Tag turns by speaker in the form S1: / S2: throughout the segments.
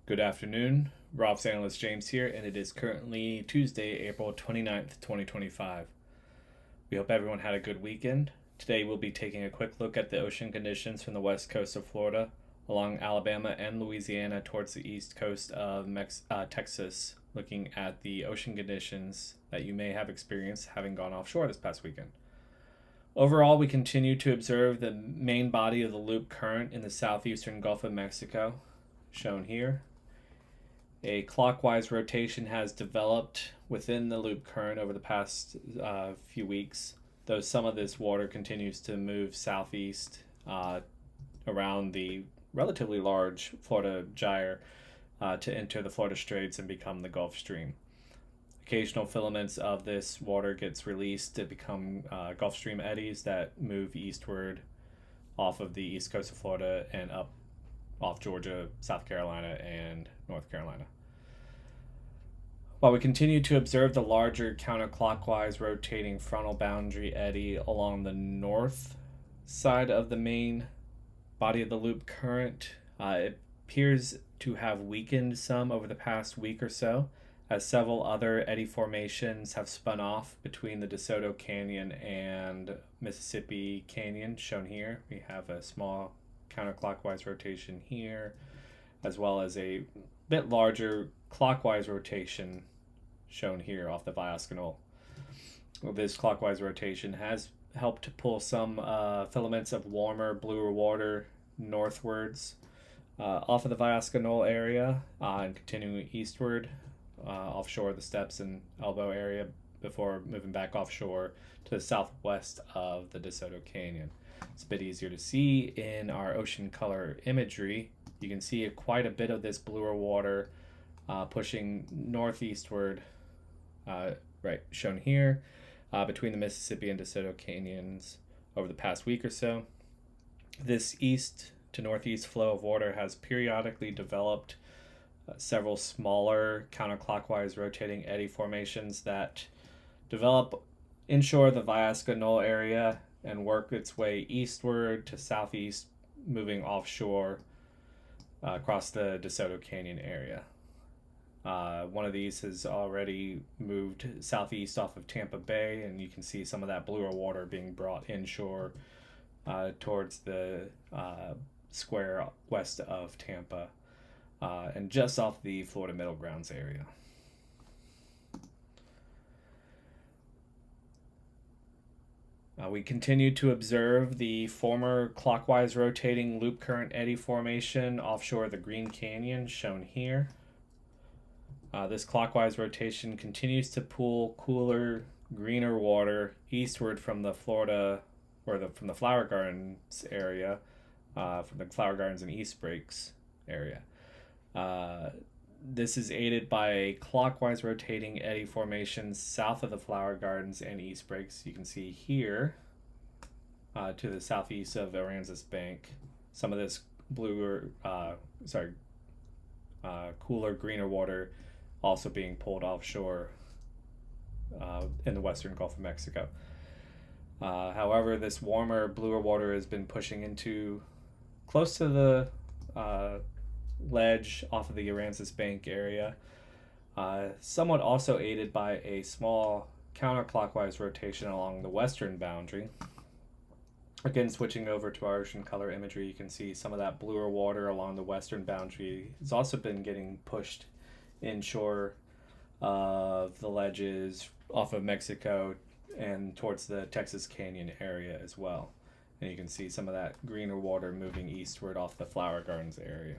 S1: Good afternoon. ROFFS analyst James here, and it is currently Tuesday, April 29th, 2025. We hope everyone had a good weekend. Today we'll be taking a quick look at the ocean conditions from the west coast of Florida, along Alabama and Louisiana towards the east coast of Texas, looking at the ocean conditions that you may have experienced having gone offshore this past weekend. Overall, we continue to observe the main body of the loop current in the southeastern Gulf of Mexico, shown here. A clockwise rotation has developed within the loop current over the past few weeks, though some of this water continues to move southeast around the relatively large Florida gyre to enter the Florida Straits and become the Gulf Stream. Occasional filaments of this water gets released to become Gulf Stream eddies that move eastward off of the east coast of Florida and up off Georgia, South Carolina, and North Carolina. While we continue to observe the larger counterclockwise rotating frontal boundary eddy along the north side of the main body of the loop current, it appears to have weakened some over the past week or so, as several other eddy formations have spun off between the DeSoto Canyon and Mississippi Canyon, shown here. We have a small counterclockwise rotation here, as well as a bit larger clockwise rotation shown here off the Viasconol. This clockwise rotation has helped to pull some filaments of warmer, bluer water northwards off of the Viasconol area and continuing eastward offshore the Steps and Elbow area before moving back offshore to the southwest of the DeSoto Canyon. It's a bit easier to see in our ocean color imagery. You can see quite a bit of this bluer water pushing northeastward, shown here, between the Mississippi and DeSoto Canyons over the past week or so. This east to northeast flow of water has periodically developed several smaller counterclockwise rotating eddy formations that develop inshore the Viasconol area and work its way eastward to southeast, moving offshore across the DeSoto Canyon area. One of these has already moved southeast off of Tampa Bay, and you can see some of that bluer water being brought inshore towards the square west of Tampa and just off the Florida Middle Grounds area. We continue to observe the former clockwise rotating loop current eddy formation offshore the Green Canyon, shown here. This clockwise rotation continues to pull cooler, greener water eastward from the Florida, from the Flower Gardens area, from the Flower Gardens and East Breaks area. This is aided by clockwise rotating eddy formations south of the Flower Gardens and East Breaks. You can see here to the southeast of Aransas Bank, some of this cooler, greener water also being pulled offshore in the western Gulf of Mexico. However, this warmer, bluer water has been pushing into close to the ledge off of the Aransas Bank area, somewhat also aided by a small counterclockwise rotation along the western boundary. Again, switching over to our ocean color imagery, you can see some of that bluer water along the western boundary has also been getting pushed inshore of the ledges off of Mexico and towards the Texas Canyon area as well. And you can see some of that greener water moving eastward off the Flower Gardens area.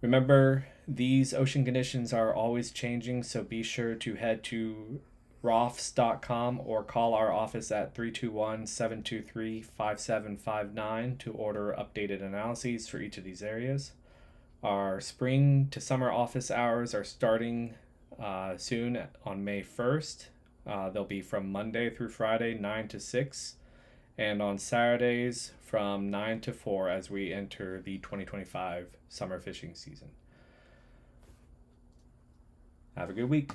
S1: Remember, these ocean conditions are always changing, so be sure to head to ROFFS.com or call our office at 321-723-5759 to order updated analyses for each of these areas. Our spring to summer office hours are starting soon on May 1st. They'll be from Monday through Friday, 9 to 6, and on Saturdays from 9 to 4 as we enter the 2025 summer fishing season. Have a good week.